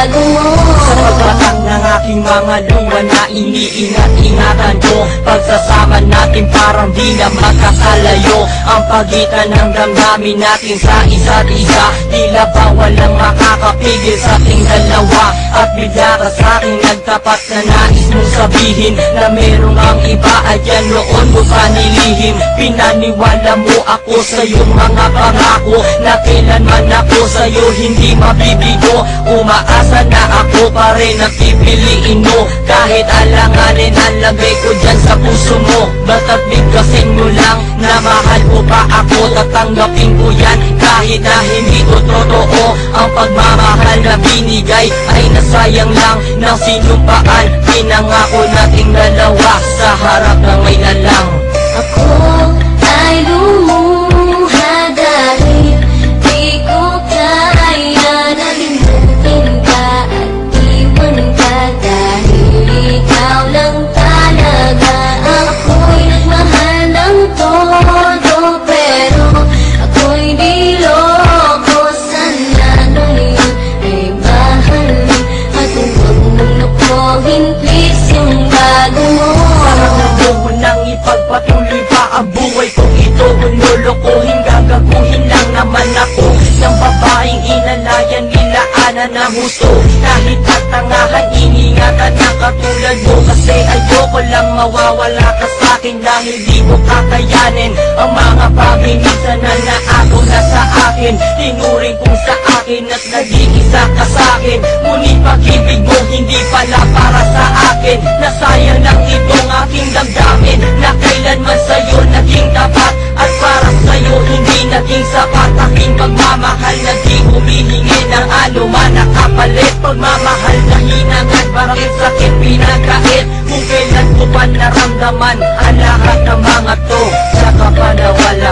bago mo. Sa pagbatang ng aking mga luha na iniingat-ingatan ko, pagsasama natin parang di na magkakalayo. Ang pagitan ng damdamin natin sa isa't isa, tila ba walang makakapigil sa ating dalawa. At bigla ka sa'king nagtapat na nais mong sabihin na merong ang iba at yan noon mo pa nilihim. Pinaniwala mo ako sa iyong mga pangako na kailanman ako sa'yo hindi mabibigo. Umaasa na ako pa rin ang pipiliin mo, kahit alanganin ang lagay ko dyan sa puso mo. Basta't bigkasin mo lang na mahal mo pa ako, tatanggapin ko yan kahit na hindi ko totoo. Ang pagmamahal na binigay ay nasayang lang ng sinumpaan. Pinangako nating dalawa sa harap ng may lalang. Ako ay lumuha dahil di ko kaya na limutin ka at iwan ka, dahil ikaw lang talaga. Ako'y nagmahal ng todo, pero ako'y di loko. Sana ngayon ay mahalin at huwag mong lukuhin, please, yung bago mo. Huwag nang ipagpatuloy pa ang buhay kong ito. Kung lulukuhin, gagaguhin lang naman ako ng babaeng inalayan nila ana na husto. Kahit katangahan, iningatan na katulad mo, kasi ayoko lang mawawala ka sa'kin dahil di ko kakayanin ang mga bagay minsan na naagaw na sa akin. Tinuring kong sa akin at naging isa ka sa'kin, ngunit pag-ibig mo hindi pala para sa akin. Nasayang lang itong aking damdamin na kailanman sa'yo naging tapat, at para sa'yo hindi naging sapat. Aking pagmamahal naging humihingi ng anuman na kapalit. Pagmamahal na hinangad, parang sakit pinagkait. Kung kailan ko pa naramdaman ang lahat ng mga to, saka pa nawala.